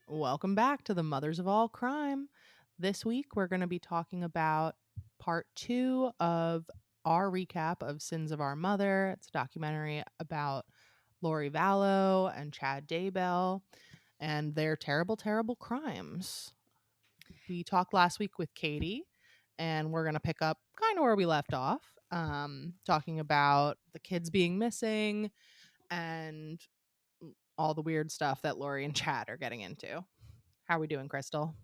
Welcome back to the Mothers of All Crime. This week, we're going to be talking about part 2 of our recap of Sins of Our Mother. It's a documentary about Lori Vallow and Chad Daybell and their terrible, terrible crimes. We talked last week with Katie, and we're going to pick up kind of where we left off, talking about the kids being missing and all the weird stuff that Lori and Chad are getting into. How are we doing, Krystal?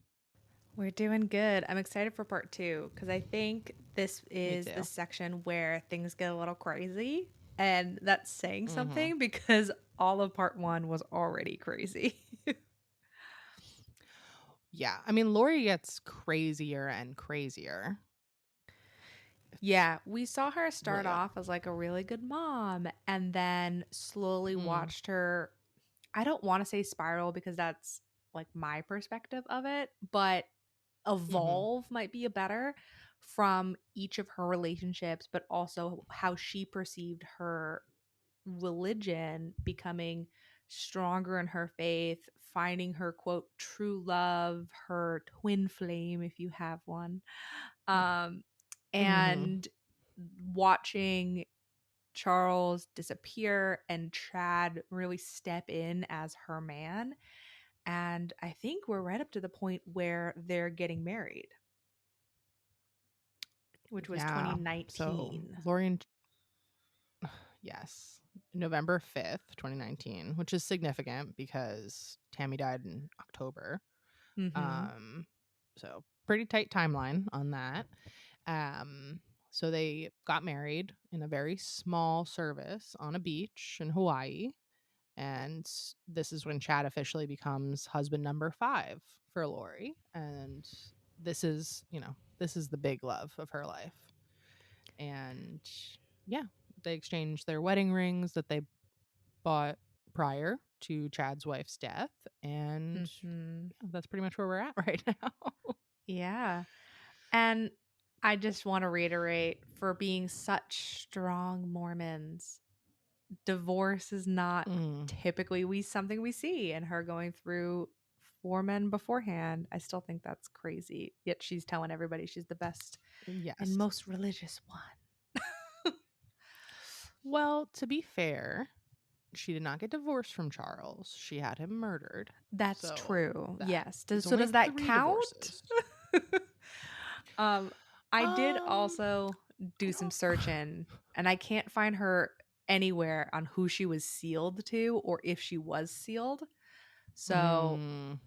We're doing good. I'm excited for part two because I think this Me is the too. section where things get a little crazy. And that's saying Mm-hmm. something because all of part one was already crazy. Yeah, I mean, Lori gets crazier and crazier. It's Yeah, we saw her start really odd. off as like a really good mom and then slowly Mm, watched her. I don't want to say spiral because that's like my perspective of it, but mm-hmm. evolve might be a better from each of her relationships, but also how she perceived her religion becoming stronger in her faith, finding her quote true love, her twin flame if you have one. Um Mm-hmm. and watching Charles disappear and Chad really step in as her man. And I think we're right up to the point where they're getting married, which was Yeah. So 2019. Lori and yes, November 5th, 2019, which is significant because Tammy died in October. Mm-hmm. Um, so pretty tight timeline on that. Um, so they got married in a very small service on a beach in Hawaii. And this is when Chad officially becomes husband number 5 for Lori. And this is the big love of her life. And yeah, they exchanged their wedding rings that they bought prior to Chad's wife's death. And Mm-hmm. yeah, that's pretty much where we're at right now. Yeah. And I just want to reiterate for being such strong Mormons, divorce is not Mm, typically we something we see, and her going through 4 men beforehand. I still think that's crazy. Yet she's telling everybody she's the best and yes. most religious one. Well, to be fair, she did not get divorced from Charles. She had him murdered. That's So true. that Yes. is So only does that 3 count? divorces. um, I did Um, also I do some don't. searching, and I can't find her anywhere on who she was sealed to or if she was sealed. So Mm,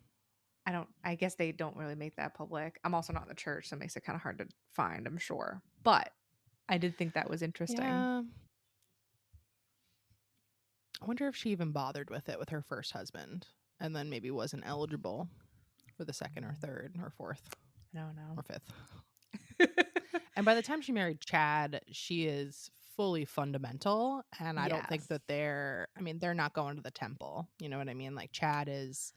I guess they don't really make that public. I'm also not in the church, so it makes it kind of hard to find, I'm sure. But I did think that was interesting. yeah. I wonder if she even bothered with it with her first husband and then maybe wasn't eligible for the second or third or fourth I don't or fifth. know. And by the time she married Chad, she is fully fundamental. And I don't think Yes. that they're not going to the temple. You know what I mean? Like Chad is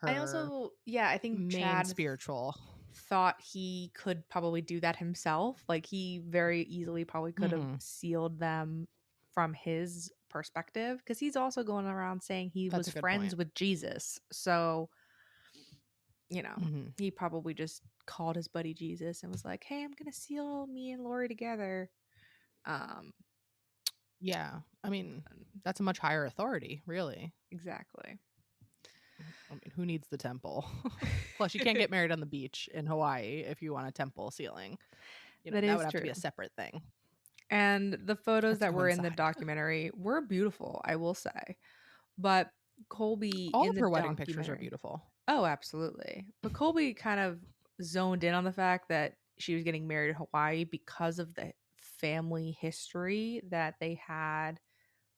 I her also, yeah, I think main Chad spiritual. thought he could probably do that himself. Like he very easily probably could have Hmm. sealed them from his perspective because he's also going around saying he That's was a good friends point. with Jesus. So, Hmm. he probably just called his buddy Jesus and was like, "Hey, I'm going to seal me and Lori together." Um Yeah. I mean, that's a much higher authority, really. exactly. I mean, who needs the temple? Plus, you can't get married on the beach in Hawaii if you want a temple sealing. That That is would have to true. be a separate thing. And the photos That's that its were own in the side. documentary were beautiful, I will say. But Colby All in of the her wedding pictures are documentary, beautiful. oh, absolutely. But Colby kind of zoned in on the fact that she was getting married in Hawaii because of the family history that they had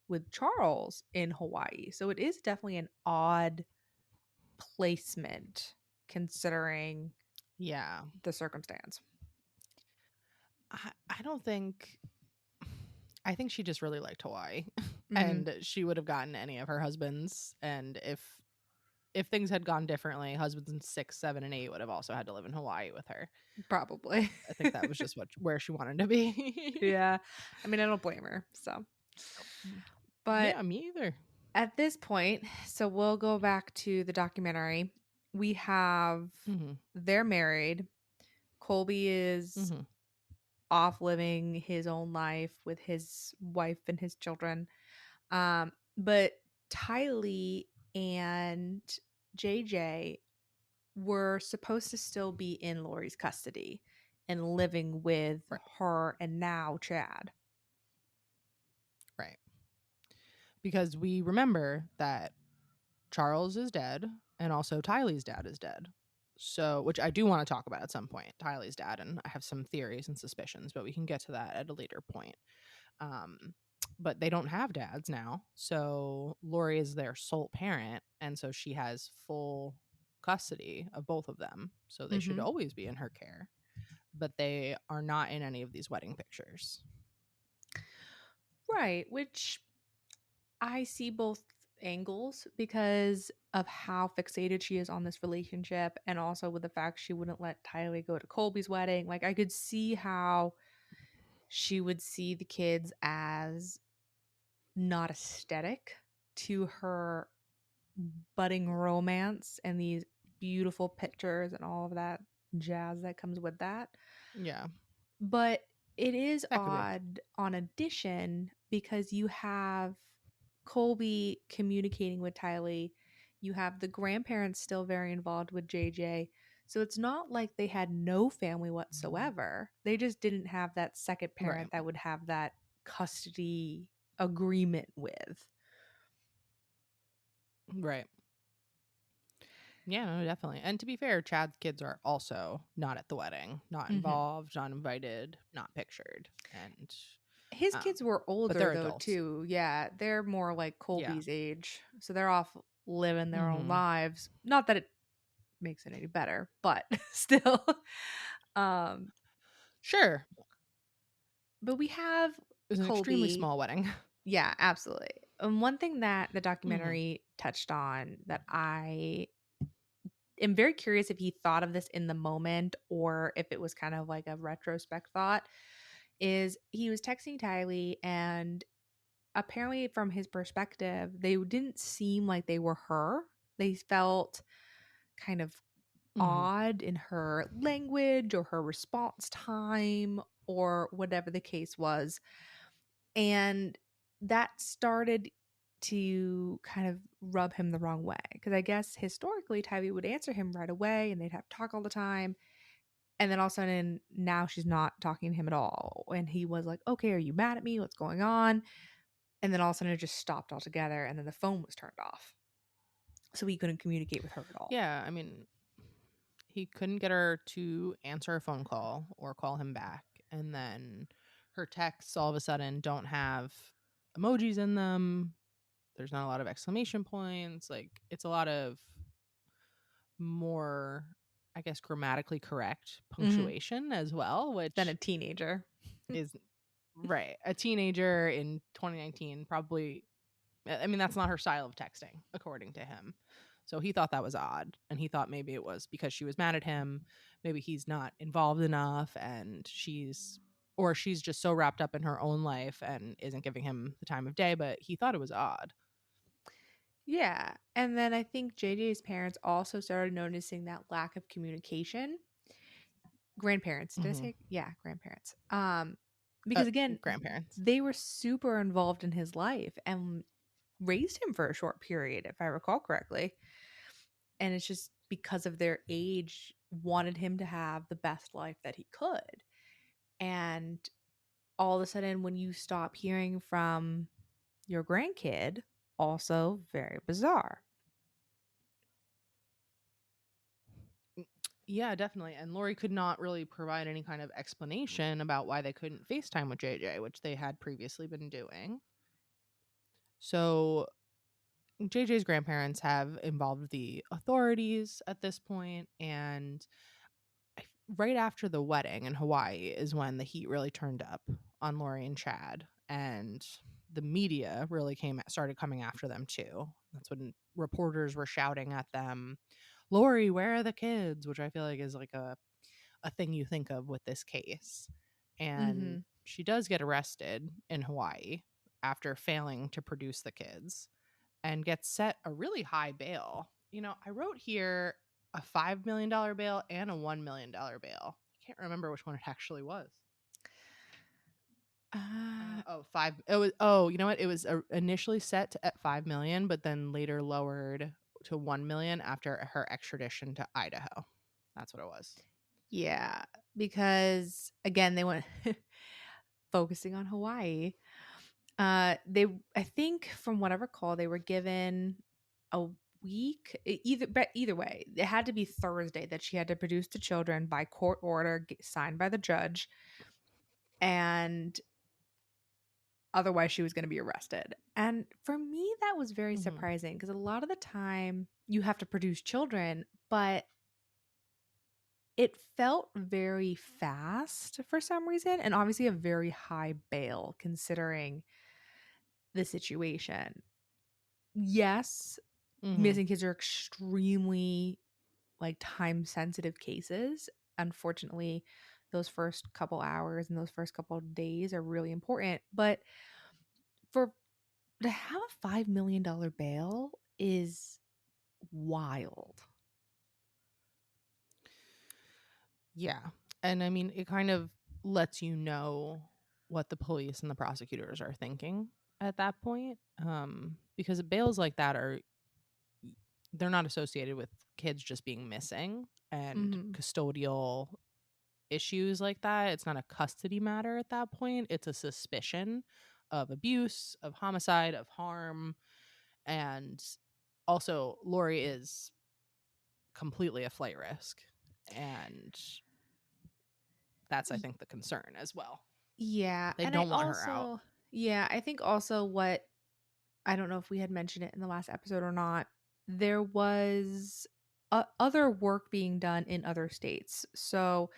with Charles in Hawaii. So it is definitely an odd placement considering Yeah. the circumstance. I don't think. I think she just really liked Hawaii, Hmm. and she would have gotten any of her husbands. And if things had gone differently, husbands in 6, 7, and 8 would have also had to live in Hawaii with her. Probably. I think that was just where she wanted to be. Yeah. I mean, I don't blame her. So, but Yeah, me either. at this point, so we'll go back to the documentary. we have Mhm. they're married. Colby is Mhm. off living his own life with his wife and his children. But Tylee and JJ were supposed to still be in Lori's custody and living with Right. her and now Chad. Right. Because we remember that Charles is dead and also Tylee's dad is dead. So, which I do want to talk about at some point, Tylee's dad, and I have some theories and suspicions, but we can get to that at a later point. Um, but they don't have dads now. So Lori is their sole parent. And so she has full custody of both of them. So they should Mm-hmm. always be in her care. But they are not in any of these wedding pictures. Right, which I see both angles because of how fixated she is on this relationship and also with the fact she wouldn't let Tylee go to Colby's wedding. Like I could see how she would see the kids as not aesthetic to her budding romance and these beautiful pictures and all of that jazz that comes with that. Yeah, But it is that could be. odd on addition because you have Colby communicating with Tylee. You have the grandparents still very involved with JJ. So it's not like they had no family whatsoever. They just didn't have that second Right. parent that would have that custody agreement with. Right. Yeah, no, definitely. And to be fair, Chad's kids are also not at the wedding, not Hmm. involved, not invited, not pictured. And, His kids were but older they're though adults. too. Yeah, they're more like Yeah. Colby's age. So they're off living their own Hmm. lives. Not that it makes it any better, but still. Um, Sure. but we have It was an extremely Colby. small wedding. Yeah, absolutely. And one thing that the Hmm. documentary touched on that I am very curious if he thought of this in the moment or if it was kind of like a retrospect thought is he was texting Tylee and apparently from his perspective they didn't seem like they were her. They felt kind of Hmm. odd in her language or her response time or whatever the case was. And that started to kind of rub him the wrong way. Because I guess historically, Tylee would answer him right away and they'd have to talk all the time. And then all of a sudden, now she's not talking to him at all. And he was like, okay, are you mad at me? What's going on? And then all of a sudden, it just stopped altogether. And then the phone was turned off. So he couldn't communicate with her at all. Yeah, I mean, he couldn't get her to answer a phone call or call him back. And then her texts all of a sudden don't have emojis in them. There's not a lot of exclamation points. Like, it's a lot of more, I guess, grammatically correct Mm-hmm. punctuation as well, Then a which teenager. is right. A teenager in 2019 probably, I mean, that's not her style of texting, according to him. So he thought that was odd. And he thought maybe it was because she was mad at him. Maybe he's not involved enough and or she's just so wrapped up in her own life and isn't giving him the time of day. But he thought it was odd. Yeah. And then I think JJ's parents also started noticing that lack of communication. Grandparents, did I Hmm. say? Yeah, grandparents. Because again, Grandparents. they were super involved in his life and raised him for a short period, if I recall correctly. And it's just because of their age, wanted him to have the best life that he could. And all of a sudden, when you stop hearing from your grandkid, also very bizarre. Yeah, definitely. And Lori could not really provide any kind of explanation about why they couldn't FaceTime with JJ, which they had previously been doing. So JJ's grandparents have involved the authorities at this point, and right after the wedding in Hawaii is when the heat really turned up on Lori and Chad, and the media really started coming after them too. That's when reporters were shouting at them, "Lori, where are the kids?" Which I feel like is like a thing you think of with this case. And Mm-hmm. she does get arrested in Hawaii after failing to produce the kids and gets set a really high bail. I wrote here a $5 million bail and a $1 million bail. I can't remember which one it actually was. Uh, Oh, five. It was. Oh, you know what? It was initially set at 5 million, but then later lowered to 1 million after her extradition to Idaho. That's what it was. yeah, because again, they went focusing on Hawaii. They, I think, from what I recall, they were given a week. But either way, it had to be Thursday that she had to produce the children by court order signed by the judge, and otherwise she was going to be arrested. And for me, that was very Hmm. surprising because a lot of the time you have to produce children, but it felt very fast for some reason, and obviously a very high bail considering the situation. Yes, Hmm. missing kids are extremely like time sensitive cases. Unfortunately, those first couple hours and those first couple of days are really important. But for to have a $5 million bail is wild. Yeah, and I mean, it kind of lets you know what the police and the prosecutors are thinking at that point, because bails like that are they're not associated with kids just being missing and Hmm. custodial issues like that. It's not a custody matter at that point. It's a suspicion of abuse, of homicide, of harm. And also, Lori is completely a flight risk. And that's, I think, the concern as well. Yeah, They and I don't want her out. also, yeah, I think also what, I don't know if we had mentioned it in the last episode or not. There was other work being done in other states. So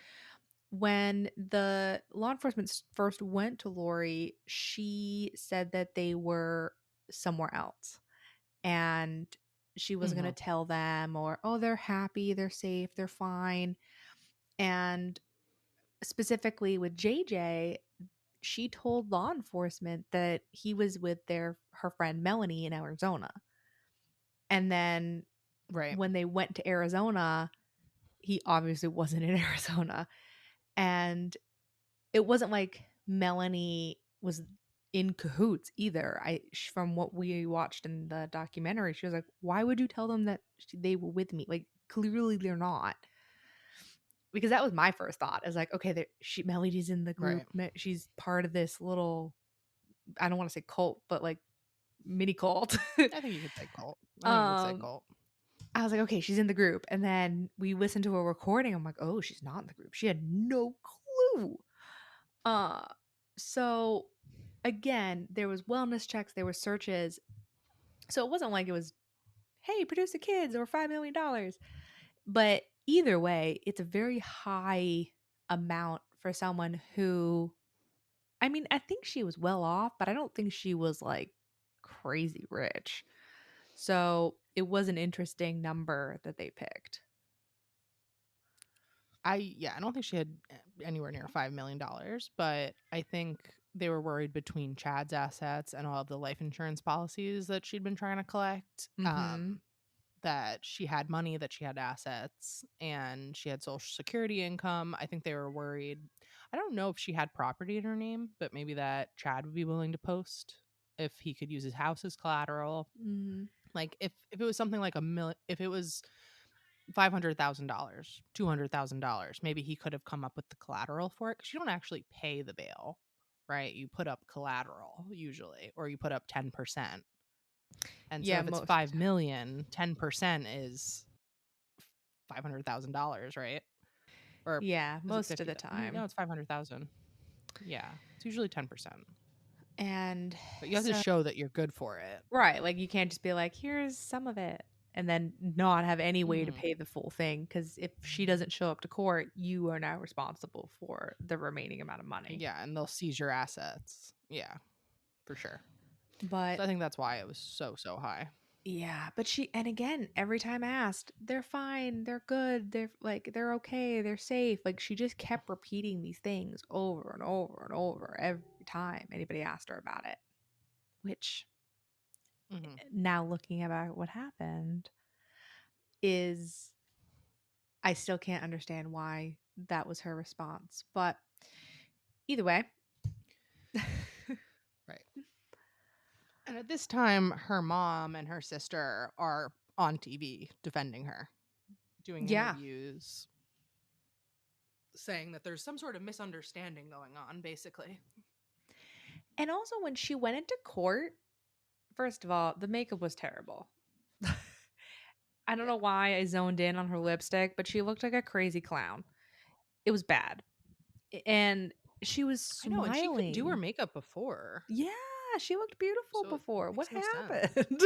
when the law enforcement first went to Lori, she said that they were somewhere else, and she wasn't going Hmm. to tell them, or, oh, they're happy, they're safe, they're fine. And specifically with JJ, she told law enforcement that he was with her friend Melanie in Arizona. And then Right. when they went to Arizona, he obviously wasn't in Arizona. And it wasn't like Melanie was in cahoots either. From what we watched in the documentary, she was like, "Why would you tell them that they were with me? Like, clearly they're not." Because that was my first thought. I was like, "Okay, Melanie's in the group. Right. She's part of this little, I don't want to say cult, but like mini cult." I think you could say cult. I think you could say um, cult. I was like, "Okay, she's in the group." And then we listened to a recording. I'm like, "Oh, she's not in the group. She had no clue." Uh, so again, there was wellness checks, there were searches. So it wasn't like it was, "Hey, produce the kids," or $5 million. But either way, it's a very high amount for someone who, I mean, I think she was well off, but I don't think she was like crazy rich. So it was an interesting number that they picked. I don't think she had anywhere near $5 million, but I think they were worried between Chad's assets and all of the life insurance policies that she'd been trying to collect. Mm-hmm. That she had money, that she had assets, and she had social security income. I think they were worried. I don't know if she had property in her name, but maybe that Chad would be willing to post if he could use his house as collateral. Mm-hmm. Like if it was something like if it was $500,000, $200,000, maybe he could have come up with the collateral for it, because you don't actually pay the bail, right? You put up collateral usually, or you put up 10%. And so Yeah, if it's most of the 5 time. million, 10% is $500,000, right? Or Yeah, is it most of 50? the No, time. it's 500,000. Yeah, it's usually 10%. And But you have to so, show that you're good for it. right, like you can't just be like, "Here's some of it," and then not have any way to Hmm. pay the full thing, because if she doesn't show up to court, you are now responsible for the remaining amount of money. Yeah, and they'll seize your assets. Yeah, for sure. But So I think that's why it was so high. yeah, but and again, every time asked, "They're fine, they're good, they're okay, they're safe." Like, she just kept repeating these things over and over and over every time anybody asked her about it, which, Hmm. now looking about what happened, is I still can't understand why that was her response. But either way, Right. And at this time, her mom and her sister are on TV defending her, doing yeah. interviews, saying that there's some sort of misunderstanding going on, basically. And also, when she went into court, first of all, the makeup was terrible. I don't Yeah. know why I zoned in on her lipstick, but she looked like a crazy clown. It was bad. And she was I know, and she could do her smiling. makeup before, Yeah, she looked beautiful so it before. What makes no sense. happened?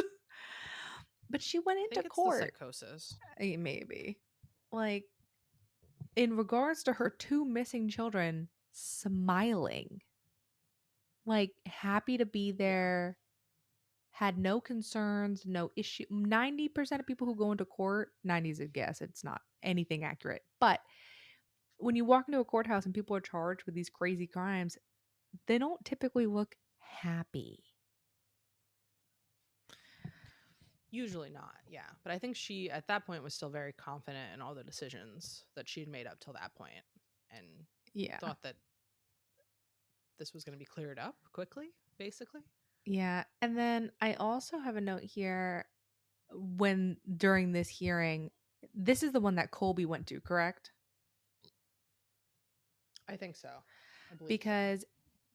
But she went I into think it's the court. psychosis. Maybe. Like, in regards to her two missing children, smiling, like, happy to be Yeah. there, had no concerns, no issue. 90% of people who go into court, 90 is a guess, it's not anything accurate. But when you walk into a courthouse and people are charged with these crazy crimes, they don't typically look happy. Usually not, yeah. But I think she, at that point, was still very confident in all the decisions that she'd made up till that point and Yeah. thought that this was going to be cleared up quickly, basically. Yeah. And then I also have a note here when during this hearing, this is the one that Colby went to, correct? I think so. I believe so. Because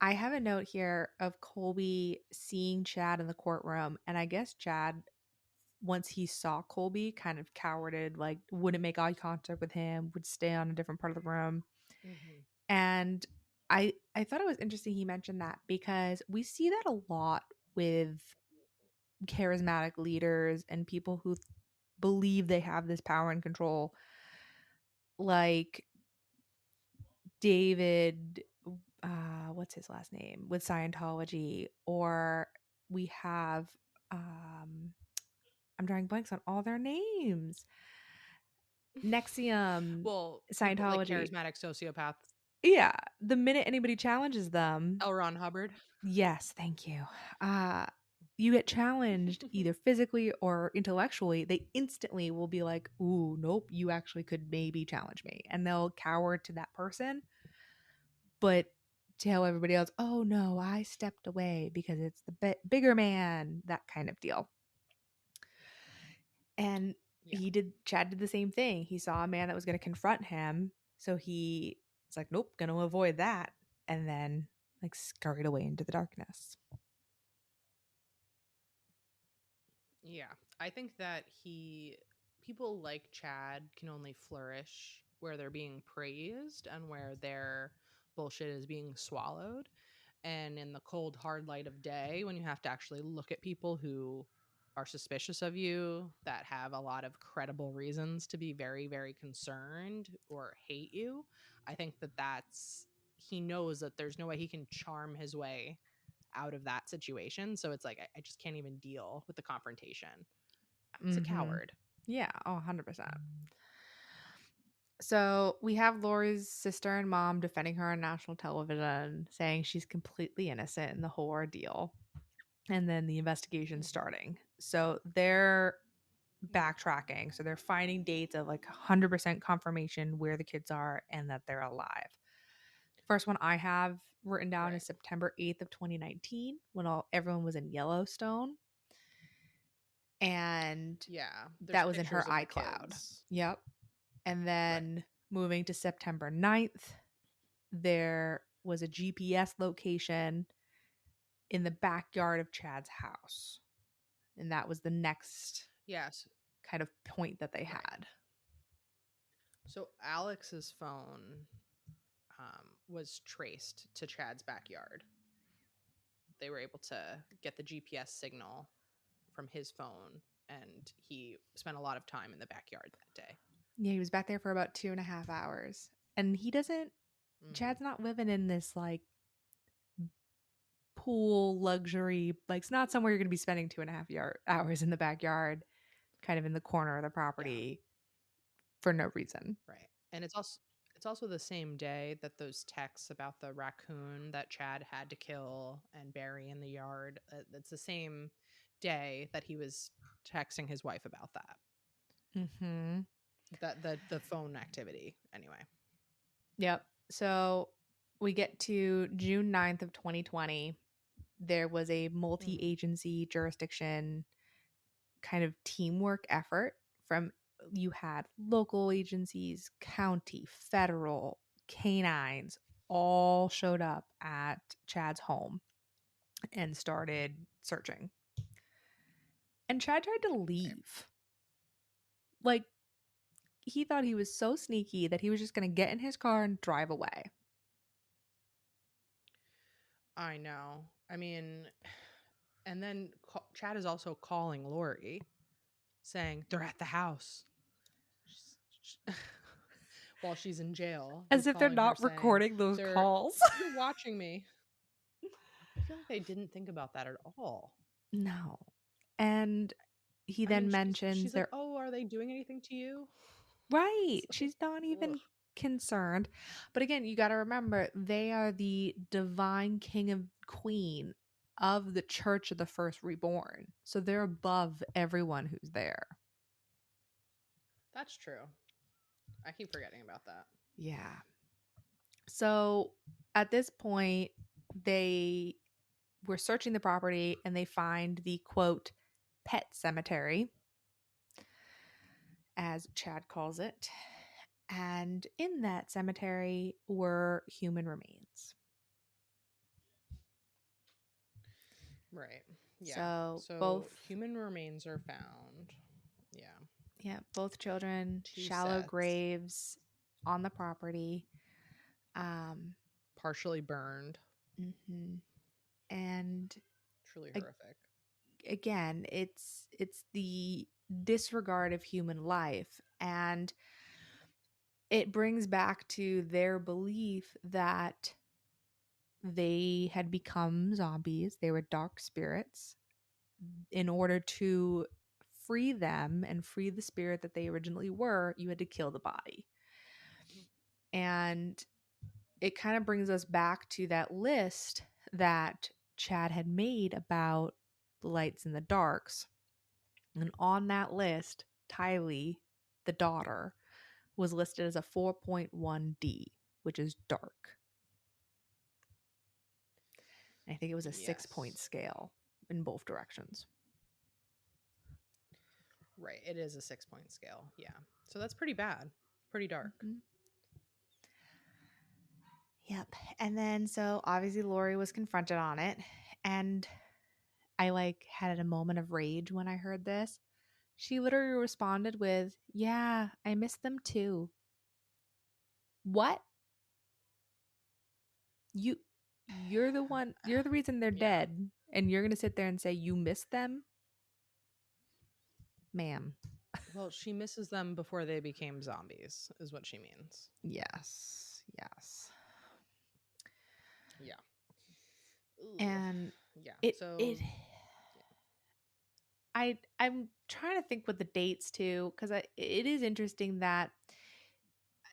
I have a note here of Colby seeing Chad in the courtroom. And I guess Chad, once he saw Colby, kind of cowarded, like wouldn't make eye contact with him, would stay on a different part of the room. Hmm. And I thought it was interesting he mentioned that because we see that a lot with charismatic leaders and people who believe they have this power and control, like David, what's his last name with Scientology, or we have, I'm drawing blanks on all their names. Nexium, Well, people like Scientology. charismatic sociopaths, Yeah, the minute anybody challenges them, L. Ron Hubbard. yes, thank you. Uh, you get challenged either physically or intellectually, they instantly will be like, "Ooh, nope, you actually could maybe challenge me," and they'll cower to that person, but tell everybody else, "Oh no, I stepped away because it's the bigger man," that kind of deal. And Yeah. Chad did the same thing. He saw a man that was going to confront him, so he was like, "Nope, gonna avoid that," and then like scurried away into the darkness. Yeah. I think that people like Chad can only flourish where they're being praised and where their bullshit is being swallowed. And in the cold, hard light of day, when you have to actually look at people who are suspicious of you, that have a lot of credible reasons to be very, very concerned or hate you, I think that he knows that there's no way he can charm his way out of that situation. So it's like, I just can't even deal with the confrontation. He's a Mm-hmm. coward. Yeah, 100%. So we have Lori's sister and mom defending her on national television, saying she's completely innocent in the whole ordeal. And then the investigation Mhm. starting. So they're backtracking. So they're finding dates of like 100% confirmation where the kids are and that they're alive. First one I have written down Right. is September 8th of 2019 when everyone was in Yellowstone. And Yeah. There's that was in her pictures of the iCloud. kids. Yep. And Right. then moving to September 9th, there was a GPS location in the backyard of Chad's house. And that was the next Yes. kind of point that they Right. had. So Alex's phone was traced to Chad's backyard. They were able to get the GPS signal from his phone, and he spent a lot of time in the backyard that day. Yeah, he was back there for about 2.5 hours. And Hmm. Chad's not living in this like pool luxury, like it's not somewhere you're going to be spending 2.5 hours in the backyard, kind of in the corner of the Yeah. property for no reason. Right. And it's also the same day that those texts about the raccoon that Chad had to kill and bury in the yard. It's the same day that he was texting his wife about that. Mm-hmm. That the phone activity anyway. Yep. So we get to June 9th of 2020. There was a Mm. multi-agency jurisdiction kind of teamwork effort from you had local agencies, county, federal, canines all showed up at Chad's home and started searching. And Chad tried to Right. leave. Like he thought he was so sneaky that he was just going to get in his car and drive away. I know. I mean, and then Chad is also calling Lori, saying they're at the house. While she's in jail, As he's if they're calling her not saying recording those they're calls. they're watching me. I feel like they didn't think about that at all. No. And he I mean, then mentions she's like, they're "Oh, are they doing anything to you?" right. It's like, She's not ugh. even concerned. But again, you got to remember they are the divine king and queen of the Church of the First Reborn. So they're above everyone who's there. That's true. I keep forgetting about that. Yeah. So at this point, they were searching the property and they find the quote pet cemetery, as Chad calls it. And in that cemetery were human remains. Right. Yeah. So both, So human remains are found. Yeah. yeah, both children, Two shallow sets, graves on the property. Um, partially burned. mhm. And Truly a- horrific. again, it's the disregard of human life, and it brings back to their belief that they had become zombies. They were dark spirits. In order to free them and free the spirit that they originally were, you had to kill the body. And it kind of brings us back to that list that Chad had made about the lights and the darks. And on that list, Tylee, the daughter, was listed as a 4.1D, which is dark. And I think it was a 6 point Yes. scale in both directions. Right. It is a 6 point scale. Yeah. So that's pretty bad. Pretty dark. Mm-hmm. Yep. And then so obviously Lori was confronted on it, and I like had a moment of rage when I heard this. She literally responded with, "Yeah, I miss them too." What? You you're the reason they're Yeah. dead, and you're going to sit there and say you miss them? Ma'am. Well, she misses them before they became zombies, is what she means. Yes. Yes. Yeah. Ooh. And Yeah. it So, I'm trying to think with the dates too, because it is interesting that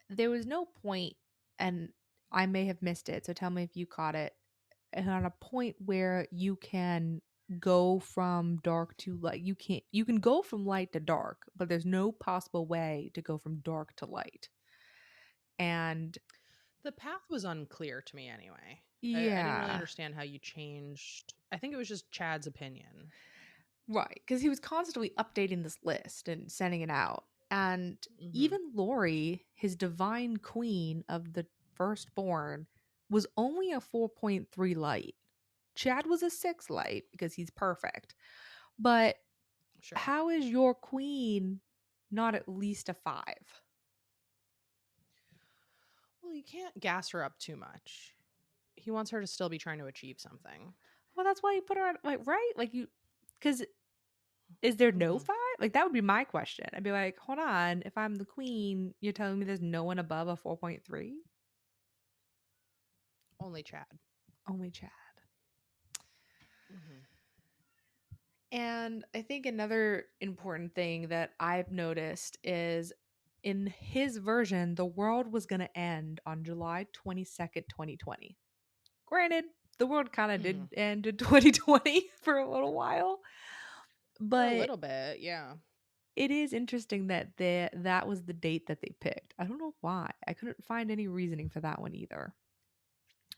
there was no point, and I may have missed it, so tell me if you caught it, and on a point where you can go from dark to light. You can go from light to dark, but there's no possible way to go from dark to light. And the path was unclear to me anyway. I didn't really yeah, understand how you changed. I think it was just Chad's opinion. right, because he was constantly updating this list and sending it out. And Mm-hmm. even Lori, his divine queen of the firstborn, was only a 4.3 light. Chad was a 6 light because he's perfect. But Sure. how is your queen not at least a 5? Well, you can't gas her up too much. He wants her to still be trying to achieve something. Well, that's why you put her on, like, right? Like, you, because is there no Mm-hmm. 5? Like, that would be my question. I'd be like, hold on. If I'm the queen, you're telling me there's no one above a 4.3? Only Chad. Only Chad. Mm-hmm. And I think another important thing that I've noticed is in his version, the world was going to end on July 22nd, 2020. Granted, the world kind of Mm-hmm. did end in 2020 for a little while, For a but little bit, yeah. it is interesting that that was the date that they picked. I don't know why. I couldn't find any reasoning for that one either.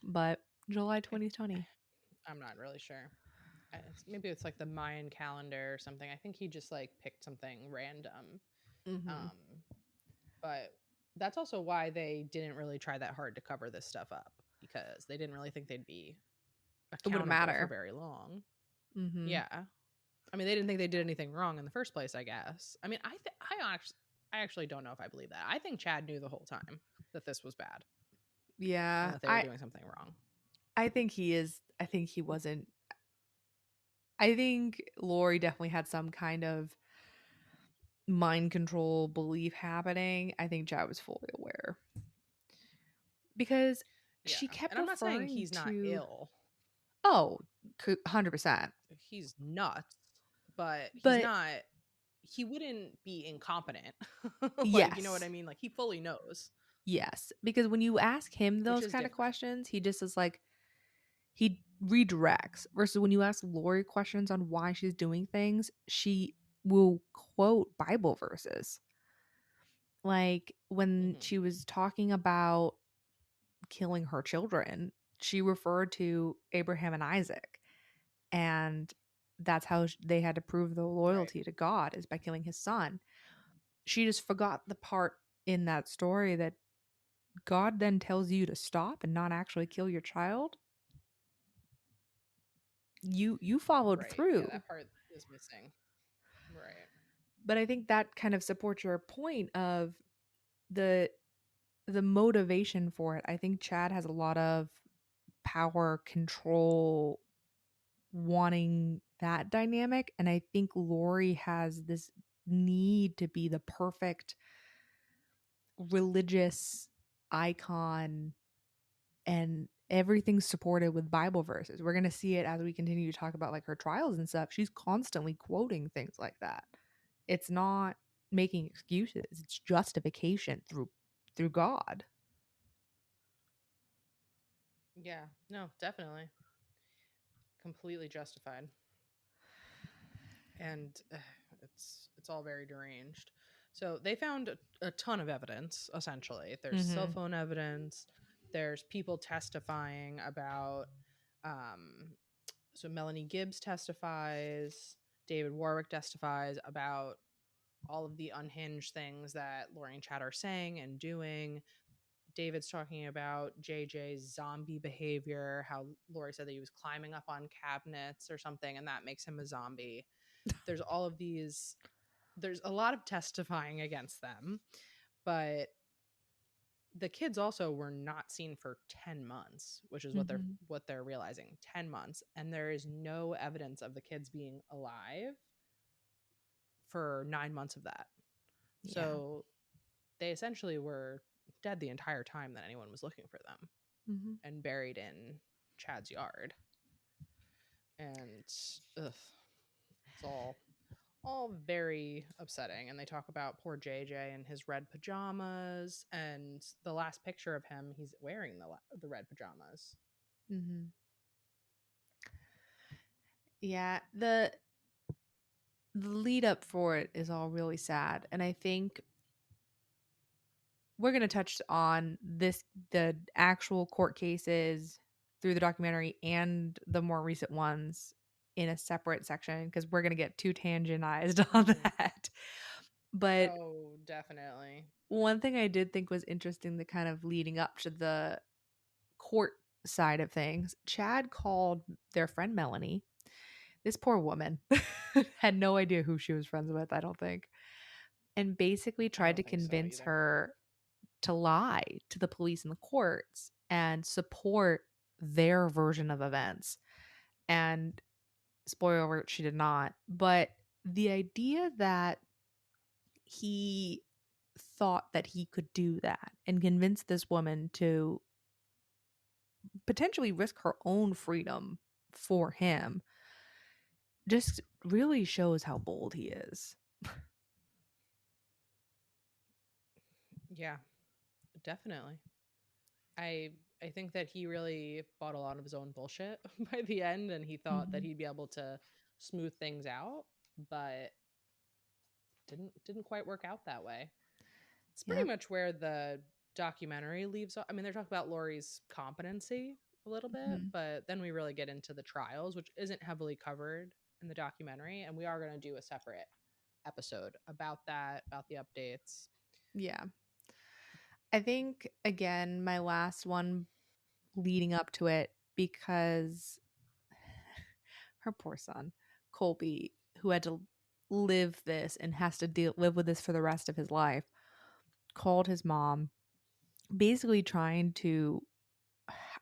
But July I, 2020. I'm not really sure. Maybe it's like the Mayan calendar or something. I think he just like picked something random. Mm-hmm. Um, but that's also why they didn't really try that hard to cover this stuff up because they didn't really think they'd be It wouldn't accountable for matter. very long. Mm-hmm. Yeah. I mean, they didn't think they did anything wrong in the first place, I guess. I mean, I actually don't know if I believe that. I think Chad knew the whole time that this was bad and Yeah. that they were doing something wrong. I think he is. I think he wasn't. I think Lori definitely had some kind of mind control belief happening. I think Chad was fully aware because Yeah. she kept And I'm not saying referring he's not to, ill. oh, 100%. He's nuts, but he's But not he wouldn't be incompetent. Like, you know what yes, I mean? Like he fully knows, yes. Because when you ask him which those is kind of different. questions, he just is like, he redirects. Versus when you ask Lori questions on why she's doing things, she will quote Bible verses. Like when Hmm. she was talking about killing her children, she referred to Abraham and Isaac. And that's how they had to prove their Right. loyalty to God, is by killing his son. She just forgot the part in that story that God then tells you to stop and not actually kill your child. You followed Right. Yeah, through. that part is missing. Right. But I think that kind of supports your point of the the motivation for it. I think Chad has a lot of power, control, wanting that dynamic. And I think Lori has this need to be the perfect religious icon, and everything's supported with Bible verses. We're going to see it as we continue to talk about like her trials and stuff. She's constantly quoting things like that. It's not making excuses, it's justification through God. Yeah. No, definitely. Completely justified. And it's all very deranged. So they found a ton of evidence. Essentially, there's cell Mhm. phone evidence. There's people testifying about. So Melanie Gibbs testifies. David Warwick testifies about all of the unhinged things that Lori and Chad are saying and doing. David's talking about JJ's zombie behavior, how Lori said that he was climbing up on cabinets or something, and that makes him a zombie. There's all of these, there's a lot of testifying against them, but the kids also were not seen for 10 months, which is Mhm. what they're realizing. 10 months, and there is no evidence of the kids being alive for 9 months of that. Yeah. So they essentially were dead the entire time that anyone was looking for them Mhm. and buried in Chad's yard. And ugh, it's all very upsetting. And they talk about poor JJ and his red pajamas, and the last picture of him, he's wearing the red pajamas. Mhm. Yeah, the lead up for it is all really sad, and I think we're going to touch on this, the actual court cases through the documentary and the more recent ones, in a separate section because we're going to get too tangentized on Hmm. that. But Oh, definitely. one thing I did think was interesting, the kind of leading up to the court side of things, Chad called their friend Melanie. This poor woman had no idea who she was friends with, I don't think, and basically I tried don't to think so convince either. her to lie to the police and the courts and support their version of events. And spoiler alert, she did not. But the idea that he thought that he could do that and convince this woman to potentially risk her own freedom for him just really shows how bold he is. Yeah, definitely. I I think that he really bought a lot of his own bullshit by the end, and he thought that Mhm. he'd be able to smooth things out, but didn't quite work out that way. It's pretty Yep. much where the documentary leaves off. I mean, they talk about Lori's competency a little bit, Mhm. but then we really get into the trials, which isn't heavily covered in the documentary, and we are going to do a separate episode about that, about the updates. Yeah. I think, again, my last one leading up to it, because her poor son, Colby, who had to live this and has to live with this for the rest of his life, called his mom, basically trying to,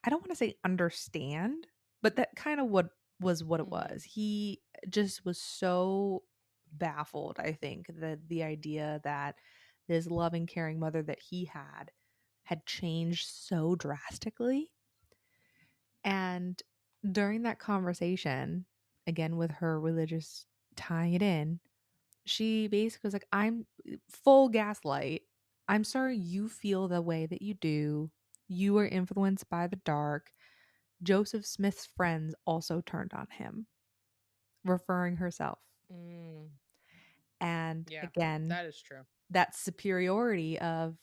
I don't want to say understand, but that kind of what it Mm-hmm. was. He just was so baffled, I think, that the idea that this loving, caring mother that he had changed so drastically. And during that conversation, again with her religious tying it in, she basically was like, I'm full gaslight. I'm sorry you feel the way that you do. You were influenced by the dark. Joseph Smith's friends also turned on him, referring herself. Mm, And yeah, again, that is true. that superiority of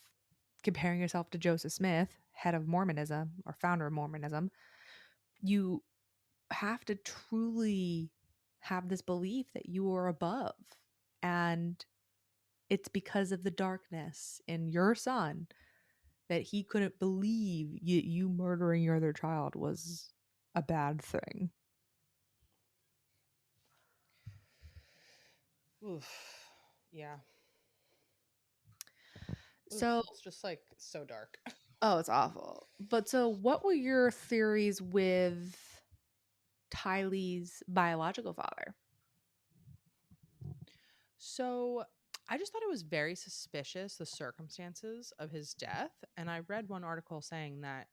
comparing yourself to Joseph Smith, head of Mormonism or founder of Mormonism, you have to truly have this belief that you are above. And it's because of the darkness in your son that he couldn't believe you murdering your other child was a bad thing. Oof. Yeah. Oof. So, It's just like so dark. oh, it's awful. But so, what were your theories with Tylee's biological father? So I just thought it was very suspicious, the circumstances of his death. And I read one article saying that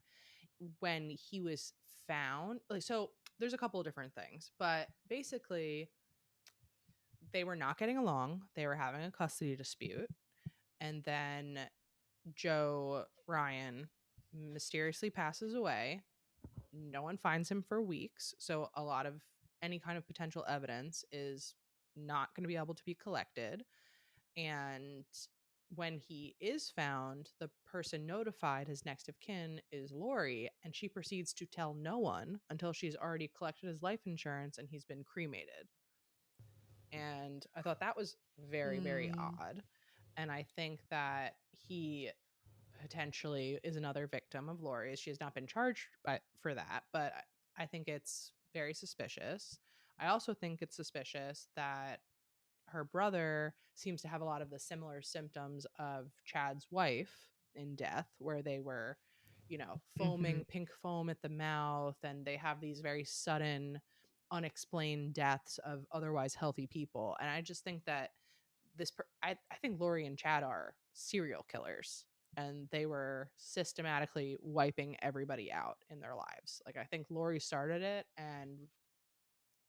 when he was found, like, so there's a couple of different things, but basically, they were not getting along. They were having a custody dispute. And then Joe Ryan mysteriously passes away. No one finds him for weeks. So a lot of any kind of potential evidence is not going to be able to be collected. And when he is found, the person notified, his next of kin, is Lori, and she proceeds to tell no one until she's already collected his life insurance and he's been cremated. And I thought that was very, very Mm, odd. And I think that he potentially is another victim of Lori's. She has not been charged for that, but I think it's very suspicious. I also think it's suspicious that her brother seems to have a lot of the similar symptoms of Chad's wife in death, where they were, mhm. foaming pink foam at the mouth, and they have these very sudden, unexplained deaths of otherwise healthy people. And I just think that I think Lori and Chad are serial killers, and they were systematically wiping everybody out in their lives. Like, I think Lori started it and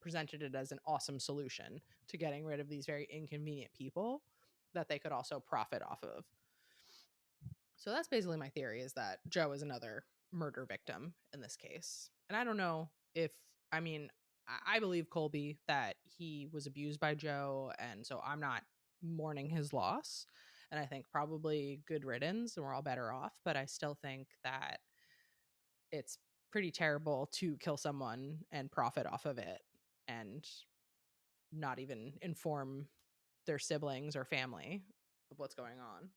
presented it as an awesome solution to getting rid of these very inconvenient people that they could also profit off of. So that's basically my theory, is that Joe is another murder victim in this case. And I don't know if, I mean, I believe Colby that he was abused by Joe, and so I'm not mourning his loss. And I think probably good riddance and we're all better off, but I still think that it's pretty terrible to kill someone and profit off of it and not even inform their siblings or family of what's going on.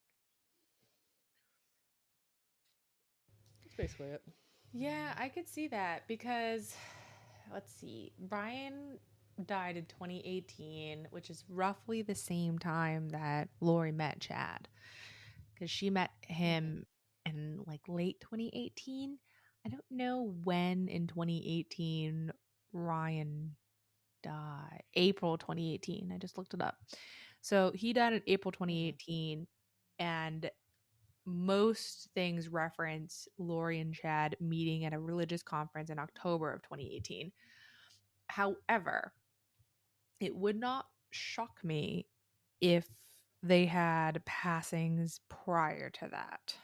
That's basically it. Yeah, I could see that because let's see. Brian died in 2018, which is roughly the same time that Lori met Chad, because she met Mm-hmm. him in like late 2018. I don't know when in 2018 Ryan died. April 2018. I just looked it up. So he died in April Mm-hmm. 2018, and most things reference Lori and Chad meeting at a religious conference in October of 2018. However, it would not shock me if they had passings prior to that,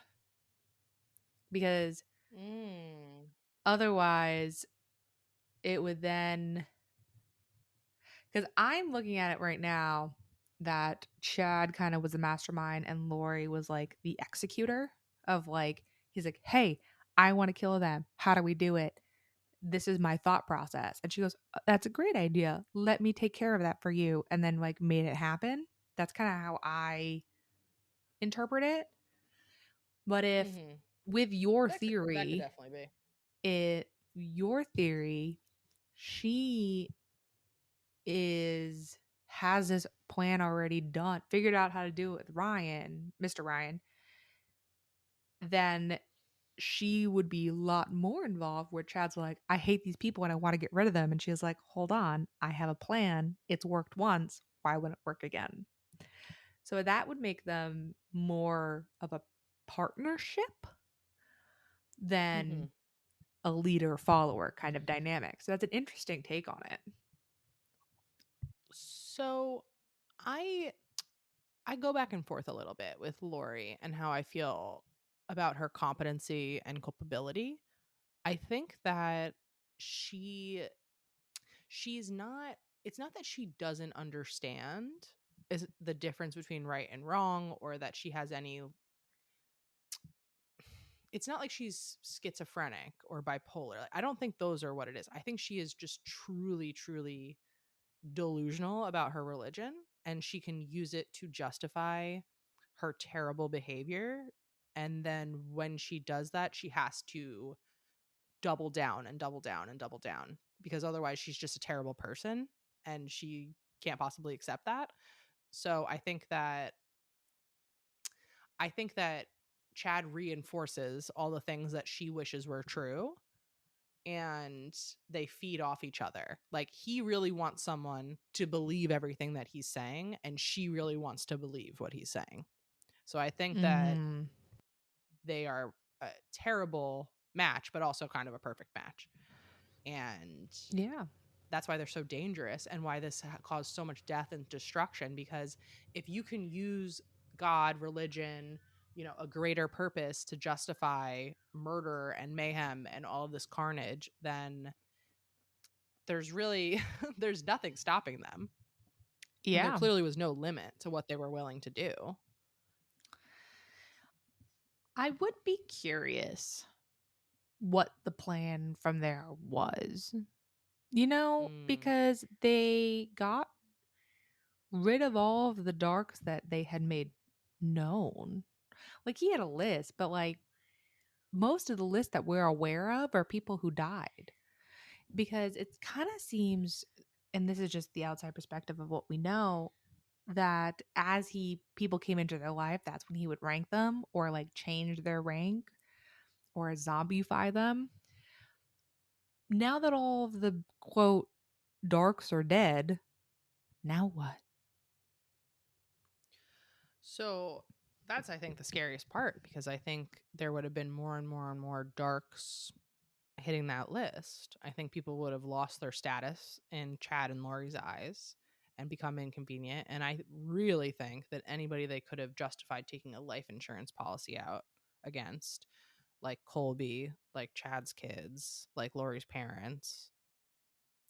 because Mm. otherwise it would then, because I'm looking at it right now, that Chad kind of was the mastermind and Lori was like the executor of like, he's like, hey, I want to kill them. How do we do it? This is my thought process. And she goes, That's a great idea. Let me take care of that for you." And then like made it happen. That's kind of how I interpret it. But if Mm-hmm. with your That could theory, definitely be. your theory, she is has this plan already done, figured out how to do it with Ryan, Mr. Ryan, then she would be a lot more involved where Chad's like, I hate these people and I want to get rid of them. And she's like, hold on, I have a plan. It's worked once. Why wouldn't it work again? So that would make them more of a partnership Mm-hmm. than a leader follower kind of dynamic. So that's an interesting take on it. So I I go back and forth a little bit with Lori and how I feel about her competency and culpability. I think that she she's not it's not that she doesn't understand is the difference between right and wrong, or that she has any it's not like she's schizophrenic or bipolar. Like, I don't think those are what it is. I think she is just truly delusional about her religion, and she can use it to justify her terrible behavior. And then when she does that, she has to double down and double down and double down, because otherwise she's just a terrible person and she can't possibly accept that. So I think that Chad reinforces all the things that she wishes were true, and they feed off each other. Like, he really wants someone to believe everything that he's saying, and she really wants to believe what he's saying. So I think that Mm, they are a terrible match, but also kind of a perfect match. And yeah. that's why they're so dangerous, and why this caused so much death and destruction. Because if you can use God, religion, a greater purpose to justify murder and mayhem and all of this carnage, then there's really there's nothing stopping them. And there Yeah. clearly was no limit to what they were willing to do. I would be curious what the plan from there was. Mm. Because they got rid of all of the darks that they had made known. Like he had a list, but like most of the list that we're aware of are people who died. Because it kind of seems, and this is just the outside perspective of what we know, that as people came into their life, that's when he would rank them or like change their rank or zombify them. Now that all of the quote darks are dead, now what? So that's, I think, the scariest part, because I think there would have been more and more and more darks hitting that list. I think people would have lost their status in Chad and Laurie's eyes and become inconvenient. And I really think that anybody they could have justified taking a life insurance policy out against, like Colby, like Chad's kids, like Laurie's parents,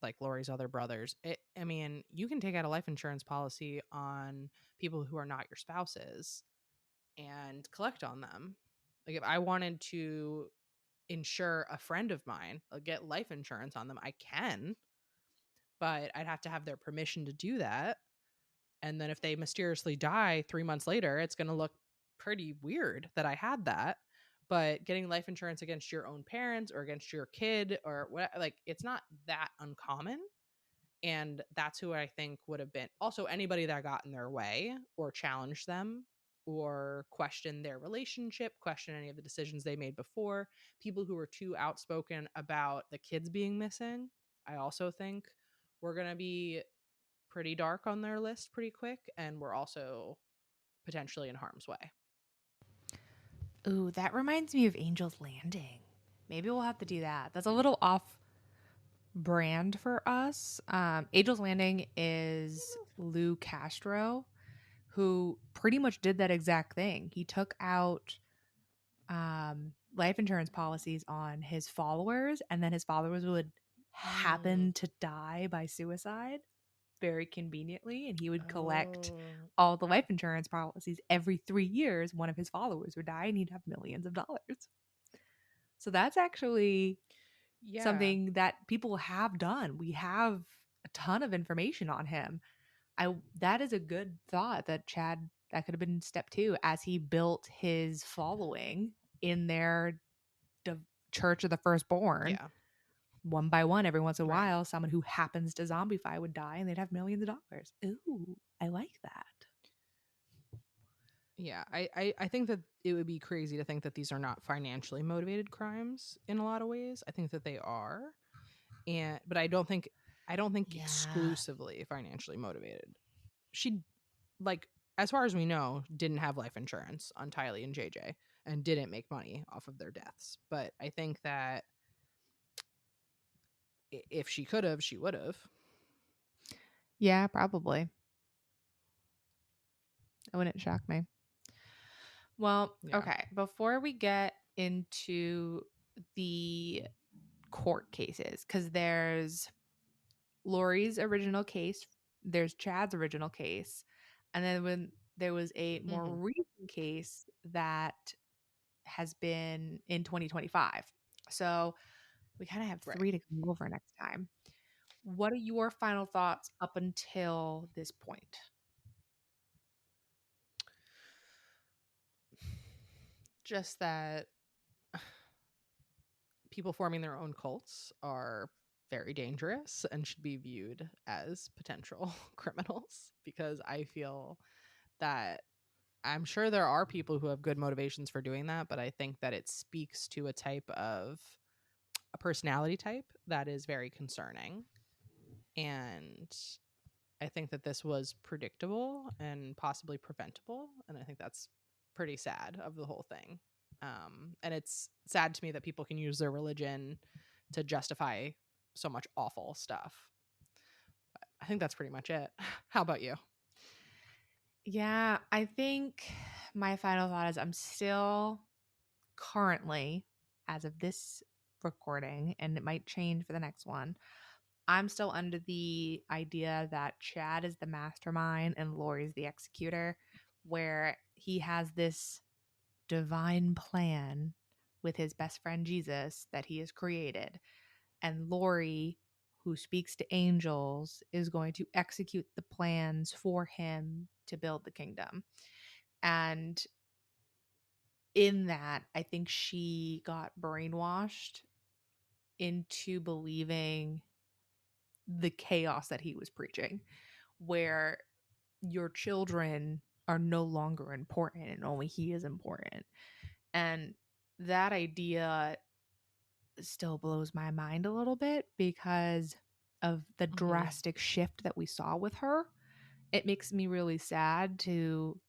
like Laurie's other brothers. I mean, you can take out a life insurance policy on people who are not your spouses and collect on them. Like, if I wanted to insure a friend of mine, get life insurance on them, I can, but I'd have to have their permission to do that. And then if they mysteriously die 3 months later, it's going to look pretty weird that I had that. But getting life insurance against your own parents or against your kid or what, like, it's not that uncommon. And that's who I think would have been also anybody that got in their way or challenged them or questioned their relationship, questioned any of the decisions they made before. People who were too outspoken about the kids being missing, I also think we're going to be pretty dark on their list pretty quick. And we're also potentially in harm's way. Ooh, that reminds me of Angel's Landing. Maybe we'll have to do that. That's a little off brand for us. Angel's Landing is Lou Castro, who pretty much did that exact thing. He took out life insurance policies on his followers, and then his followers would Mm. happen to die by suicide very conveniently, and he would collect Oh, all the life insurance policies every 3 years. One of his followers would die, and he'd have millions of dollars. So that's actually yeah. something that people have done. We have a ton of information on him. I That is a good thought that Chad, that could have been step 2 as he built his following in their div- Church of the Firstborn. Yeah. One by one, every once in a Right. while, someone who happens to zombify would die and they'd have millions of dollars. Ooh, I like that. Yeah. I think that it would be crazy to think that these are not financially motivated crimes in a lot of ways. I think that they are. But I don't think Yeah. exclusively financially motivated. She, like, as far as we know, didn't have life insurance on Tylee and JJ and didn't make money off of their deaths. But I think that if she could have, she would have. Yeah, probably. It wouldn't shock me. Well, Yeah. okay. Before we get into the court cases, because there's Lori's original case, there's Chad's original case, and then when there was a more Hmm. recent case that has been in 2025. So we kind of have Right. 3 to go over next time. What are your final thoughts up until this point? Just that people forming their own cults are very dangerous and should be viewed as potential criminals, because I feel that I'm sure there are people who have good motivations for doing that, but I think that it speaks to a personality type that is very concerning. And I think that this was predictable and possibly preventable. And I think that's pretty sad of the whole thing. And it's sad to me that people can use their religion to justify so much awful stuff. I think that's pretty much it. How about you? Yeah, I think my final thought is I'm still currently, as of this recording, and it might change for the next one, I'm still under the idea that Chad is the mastermind and Lori's the executor, where he has this divine plan with his best friend Jesus that he has created. And Lori, who speaks to angels, is going to execute the plans for him to build the kingdom. And in that, I think she got brainwashed into believing the chaos that he was preaching, where your children are no longer important and only he is important. And that idea still blows my mind a little bit because of the Hmm. drastic shift that we saw with her. It makes me really sad to,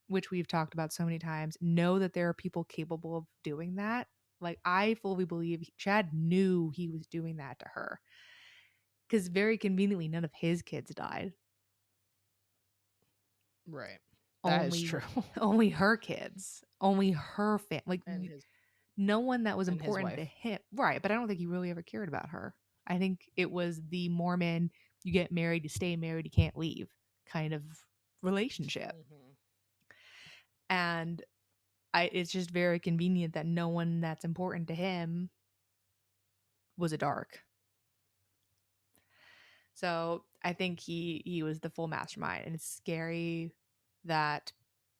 which we've talked about so many times, know that there are people capable of doing that. Like, I fully believe Chad knew he was doing that to her because very conveniently, none of his kids died. Right. That is Only, true. only her kids, only her family. Like, and his no one that was and his important wife. to him. Right. But I don't think he really ever cared about her. I think it was the Mormon, you get married, you stay married, you can't leave kind of relationship. Hmm. And it's just very convenient that no one that's important to him was a dark. So I think he was the full mastermind, and it's scary that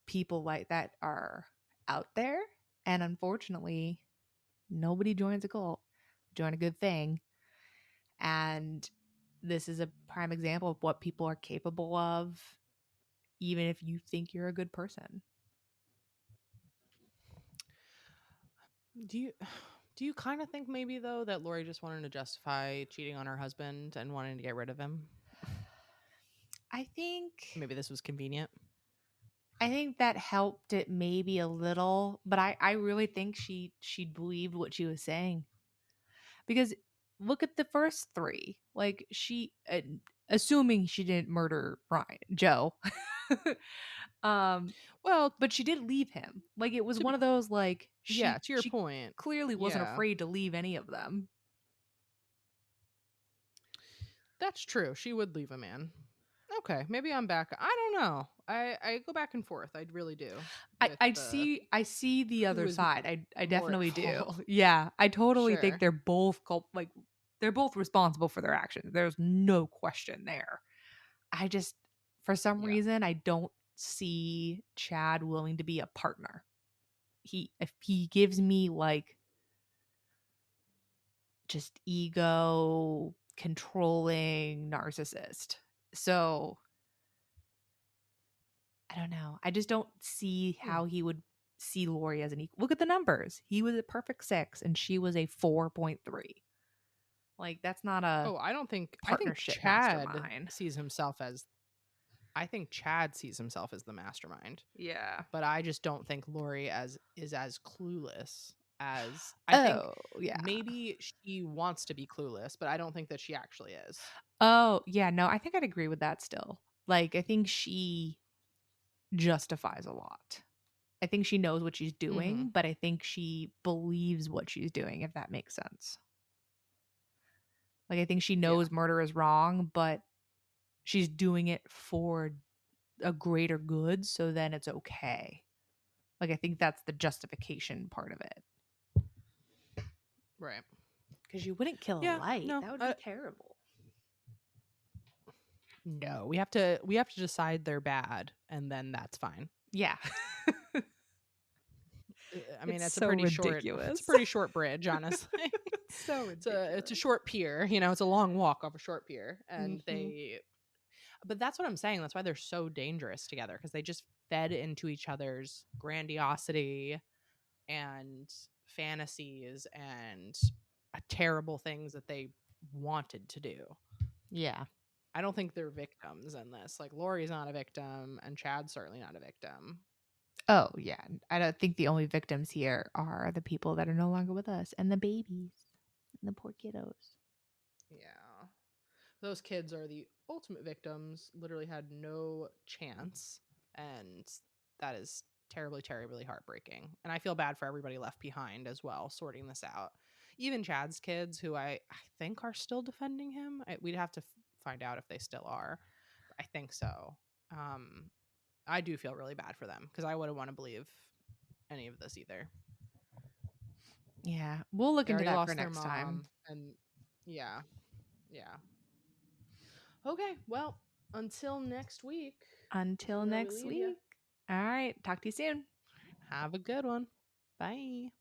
people like that are out there. And unfortunately, nobody joins a cult. Join a good thing. And this is a prime example of what people are capable of, even if you think you're a good person. Do you do you kind of think maybe though that Lori just wanted to justify cheating on her husband and wanting to get rid of him? I think Maybe this was convenient. I think that helped it maybe a little, but I really think she believed what she was saying. Because look at the first 3. Like, she assuming she didn't murder Ryan, Joe. um Well, but she did leave him. Like, it was to one be of those, like, yeah, she to your she point. clearly wasn't Yeah. afraid to leave any of them. That's true. She would leave a man. Okay, maybe I'm back. I don't know. I go back and forth. I really do with the I see the who other is side. I more at definitely do. fault. Yeah, I totally think Sure. they're both they're both responsible for their actions. There's no question there. I just for some Yeah. reason I don't see Chad willing to be a partner. If he gives me like just ego, controlling narcissist. So I don't know. I just don't see Hmm. how he would see Lori as an equal. Look at the numbers. He was a perfect 6 and she was a 4.3. Like that's not a Oh, I think partnership Chad mastermind. sees himself as I think Chad sees himself as the mastermind, Yeah. but I just don't think Lori as is as clueless as I think Oh, yeah. maybe she wants to be clueless, but I don't think that she actually is. Oh, yeah, no, I think I'd agree with that still. Like I think she justifies a lot. I think she knows what she's Mhm. doing, but I think she believes what she's doing, if that makes sense. Like, I think she Yeah. knows murder is wrong, but she's doing it for a greater good, so then it's okay. Like, I think that's the justification part of it. Right. Because you wouldn't kill a Yeah. light. No. That would be terrible. No. We have to decide they're bad, and then that's fine. Yeah. I mean, It's it's a so pretty short it's a ridiculous. pretty short bridge, honestly. It's so It's a ridiculous. short pier, it's a long walk off a short pier, and Hmm. but that's what I'm saying. That's why they're so dangerous together because they just fed into each other's grandiosity and fantasies and terrible things that they wanted to do. Yeah. I don't think they're victims in this. Like Lori's not a victim, and Chad's certainly not a victim. Oh, yeah. I don't think the only victims here are the people that are no longer with us and the babies and the poor kiddos. Yeah. Those kids are the ultimate victims, literally had no chance. And that is terribly, terribly heartbreaking. And I feel bad for everybody left behind as well, sorting this out. Even Chad's kids, who I think are still defending him. We'd have to find out if they still are. I think so. Um, I do feel really bad for them because I wouldn't want to believe any of this either. Yeah. We'll look They into already that for lost their next time. mom. And yeah, yeah. Okay, well, until next week is Until where we next leave you. week. All right. Talk to you soon. Have a good one. Bye.